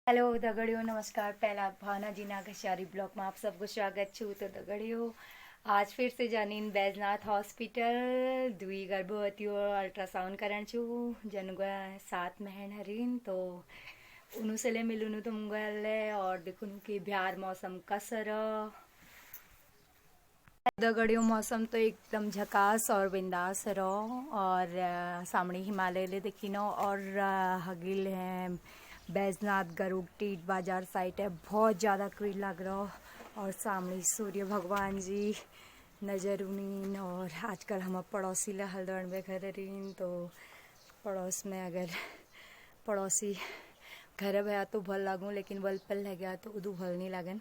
Hello दगड़ियों, नमस्कार। पहला भावना जी नागेश्वरी ब्लॉक में आप सबको स्वागत छू। तो दगड़ियों, आज फिर से जानीन बैजनाथ हॉस्पिटल दुई गर्भवती और अल्ट्रासाउंड करण छू जनुगा 7 महीन हरीन। तो उनु से ले मिलूनु तुम गले और देखूनु कि बिहार मौसम कसर दगड़ियों। मौसम तो एकदम झकास और बिंदास रहो और सामने हिमालय ले देखिनो और हगिल है बैजनाथ गरुड़ टीट बाजार साइट है। बहुत ज़्यादा क्रीड लग रहा और सामने सूर्य भगवान जी नजर उनीन। और आजकल हम पड़ोसी ले हल्द्वार में घर रहीन, तो पड़ोस में अगर पड़ोसी घर भया तो भल लागू, लेकिन बल पल लग गया तो उदू भल नहीं लगन।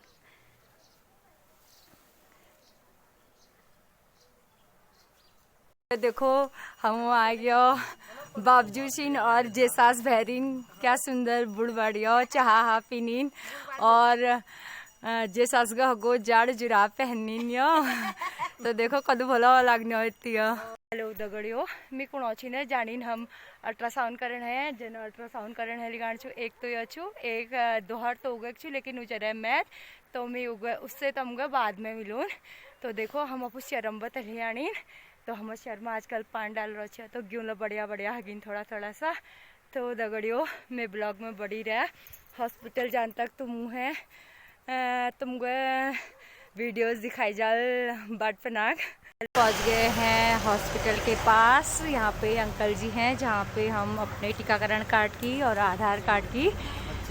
देखो हम आ गया बाबजू सिंह और जेसास बहरीन, क्या सुंदर बुढ़ बढ़िया चाहा हा पीनीन और जेसास गो जाड़ जुराब पहनीन यो। तो देखो कद भला लगने होती है। हेलो दगड़ियों, मी कौन अच्छी ने जानीन हम अल्ट्रासाउंड करण है जन अल्ट्रासाउंड करण है लिगान छू। एक तो यू एक दोहर तो उगे छू, लेकिन उजर है मैथ तो मैं उगे उससे तम बाद में मिलून। तो देखो हम अपू शर्म बतलियानीन, तो हम शर्मा आजकल पान डाल रहे तो क्यों बढ़िया बढ़िया हगिन थोड़ा थोड़ा सा। तो दगड़ियों, मैं ब्लॉग में बड़ी रहा हॉस्पिटल जान तक तुम है तुमको वीडियोस दिखाई जाल बाट पनाग। पहुंच गए हैं हॉस्पिटल के पास। यहाँ पे अंकल जी हैं जहाँ पे हम अपने टीकाकरण कार्ड की और आधार कार्ड की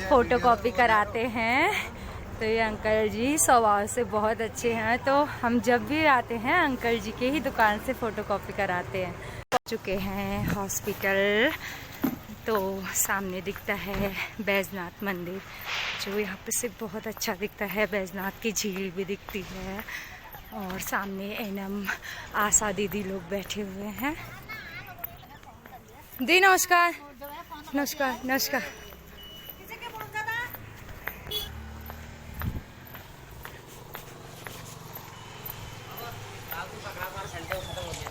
फोटोकॉपी कराते हैं। तो ये अंकल जी स्वभाव से बहुत अच्छे हैं, तो हम जब भी आते हैं अंकल जी के ही दुकान से फ़ोटोकॉपी कराते हैं। पहुंच चुके हैं हॉस्पिटल, तो सामने दिखता है बैजनाथ मंदिर जो यहाँ पे से बहुत अच्छा दिखता है। बैजनाथ की झील भी दिखती है और सामने एनम आशा दीदी लोग बैठे हुए हैं। दी नमस्कार नमस्कार नमस्कार।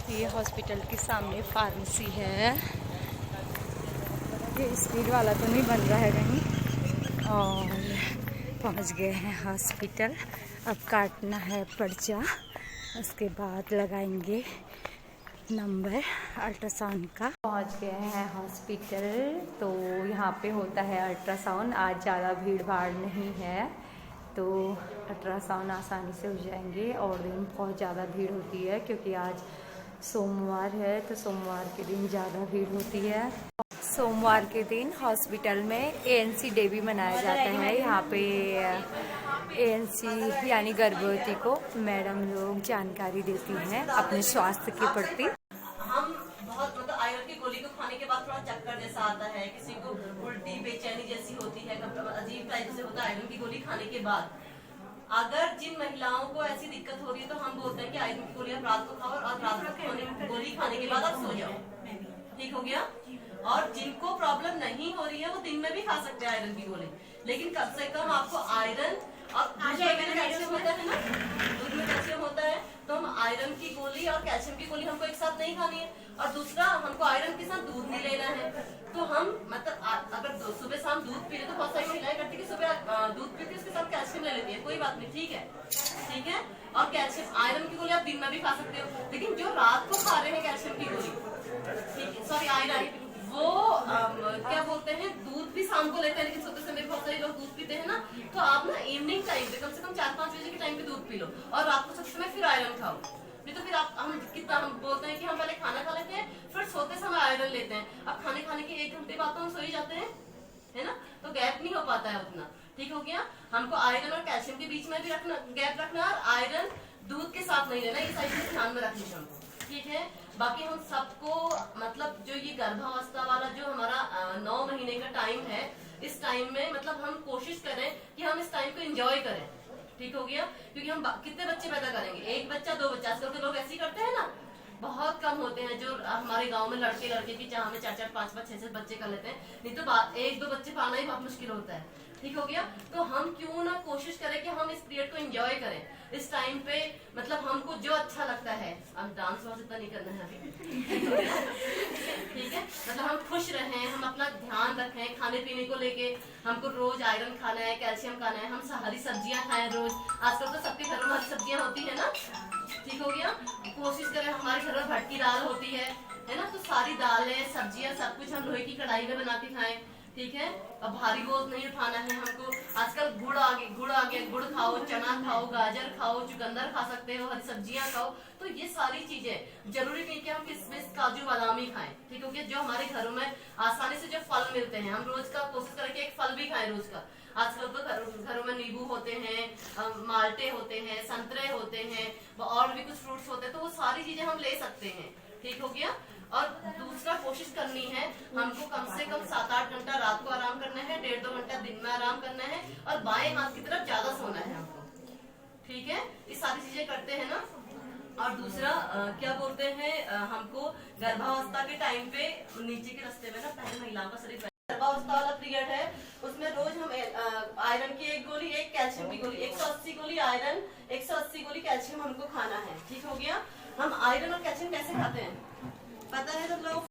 ये हॉस्पिटल के सामने फार्मेसी है। ये स्पीड वाला तो नहीं बन रहा है कहीं। और पहुंच गए हैं हॉस्पिटल। अब काटना है पर्चा, उसके बाद लगाएंगे नंबर अल्ट्रासाउंड का। पहुंच गए हैं हॉस्पिटल, तो यहाँ पे होता है अल्ट्रासाउंड। आज ज़्यादा भीड़ भाड़ नहीं है, तो अल्ट्रासाउंड आसानी से हो जाएंगे। और दिन बहुत ज़्यादा भीड़ होती है क्योंकि आज सोमवार है, तो सोमवार के दिन ज़्यादा भीड़ होती है। सोमवार के दिन हॉस्पिटल में ANC डे भी मनाया जाता है। यहाँ पे ANC यानी गर्भवती को मैडम लोग जानकारी देती हैं अपने स्वास्थ्य के प्रति। हम बहुत मतलब आयरन की गोली को खाने के बाद थोड़ा चक्कर जैसा आता है, किसी को उल्टी बेचैनी जैसी होती है, अजीब टाइप से होता है आयरन की गोली खाने के बाद। अगर जिन महिलाओं को ऐसी दिक्कत हो रही है तो हम बोलते हैं कि आयरन की गोली आप रात को खाओ और रात को गोली खाने के बाद आप सो जाओ, ठीक हो गया। और जिनको प्रॉब्लम नहीं हो रही है वो दिन में भी खा सकते हैं आयरन की गोली, लेकिन कम से कम आपको आयरन और कैल्शियम होता है ना, दूध में कैल्शियम होता है, तो हम आयरन की गोली और कैल्शियम की गोली हमको एक साथ नहीं खानी है। और दूसरा, हमको आयरन के साथ दूध नहीं लेना है। तो हम मतलब अगर सुबह शाम दूध पी ले तो बहुत सारी महिलाएं करती है कि सुबह दूध पीती है उसके साथ कैल्शियम ले लेती है, कोई बात नहीं, ठीक है ठीक है। और कैल्शियम आयरन की गोली आप दिन में भी खा सकते हो, लेकिन जो रात को खा रहे हैं कैल्शियम की गोली, ठीक है, सॉरी आयरन, वो क्या बोलते हैं, दूध भी शाम को लेते हैं, लेकिन सोते समय बहुत सारे लोग दूध पीते हैं ना, तो आप ना इवनिंग टाइम पे कम से कम 4-5 बजे के टाइम पे दूध पी लो और रात को सोते समय फिर आयरन खाओ। नहीं तो फिर आप हम कितना हम बोलते हैं कि हम पहले खाना खा लेते हैं फिर सोते समय आयरन लेते हैं। अब खाने के 1 घंटे बाद तो हम सो ही जाते हैं, है ना, तो गैप नहीं हो पाता है उतना, ठीक हो गया। हमको आयरन और कैल्शियम के बीच में भी रखना, गैप रखना, और आयरन दूध के साथ नहीं लेना, ये साइड ध्यान में रखनी हमको, ठीक है। बाकी हम सबको मतलब जो ये गर्भावस्था वाला जो हमारा 9 महीने का टाइम है, इस टाइम में मतलब हम कोशिश करें कि हम इस टाइम को एंजॉय करें, ठीक हो गया। क्योंकि हम कितने बच्चे पैदा करेंगे, 1 बच्चा 2 बच्चा, आजकल के लोग ऐसे ही करते हैं ना, बहुत कम होते हैं जो हमारे गांव में लड़के की चाह में 4-4, 5-5, 6-6 बच्चे कर लेते हैं, नहीं तो 1-2 बच्चे पाना ही बहुत मुश्किल होता है, ठीक हो गया। तो हम क्यों ना कोशिश करें कि हम इस पीरियड को एंजॉय करें, इस टाइम पे मतलब हमको जो अच्छा लगता है, अब डांस वांस इतना नहीं करना है अभी ठीक है, मतलब हम खुश रहें, हम अपना ध्यान रखें, खाने पीने को लेके हमको रोज आयरन खाना है, कैल्शियम खाना है, हम हरी सब्जियां खाएं रोज। आजकल तो सबके घरों में हरी सब्जियां होती है ना, ठीक हो गया। कोशिश करें, हमारे घर में भटकी दाल होती है ना, तो सारी दालें सब्जियां सब कुछ हम लोहे की कढ़ाई में बना के खाएं, ठीक है। अब भारी बोझ नहीं उठाना है हमको। आजकल गुड़ आ गया, गुड़ खाओ, चना खाओ, गाजर खाओ, चुकंदर खा सकते हो, हरी सब्जियां खाओ। तो ये सारी चीजें जरूरी नहीं कि हम किशमिश काजू बादाम ही खाएं, ठीक हो गया। जो हमारे घरों में आसानी से जो फल मिलते हैं, हम रोज का कोशिश करें कि एक फल भी खाएं रोज का। आजकल तो घरों में नींबू होते हैं, माल्टे होते हैं, संतरे होते हैं, और भी कुछ फ्रूट्स होते हैं, तो वो सारी चीजें हम ले सकते हैं, ठीक हो गया। और दूसरा कोशिश करनी है हमको कम से कम 7-8 घंटा रात को आराम करना है, 1.5-2 घंटा दिन में आराम करना है, और बाएं हाथ की तरफ ज्यादा सोना है हमको, ठीक है। ये सारी चीजें करते हैं ना। और दूसरा क्या बोलते हैं, हमको गर्भावस्था के टाइम पे नीचे के रास्ते में ना, पहले महिलाओं का शरीर गर्भावस्था वाला पीरियड है, उसमें रोज हम आयरन की 1 गोली, 1 कैल्शियम की गोली, 180 गोली आयरन, 180 गोली कैल्शियम हमको खाना है, ठीक हो गया। हम आयरन और कैल्शियम कैसे खाते हैं पता है सब लोग?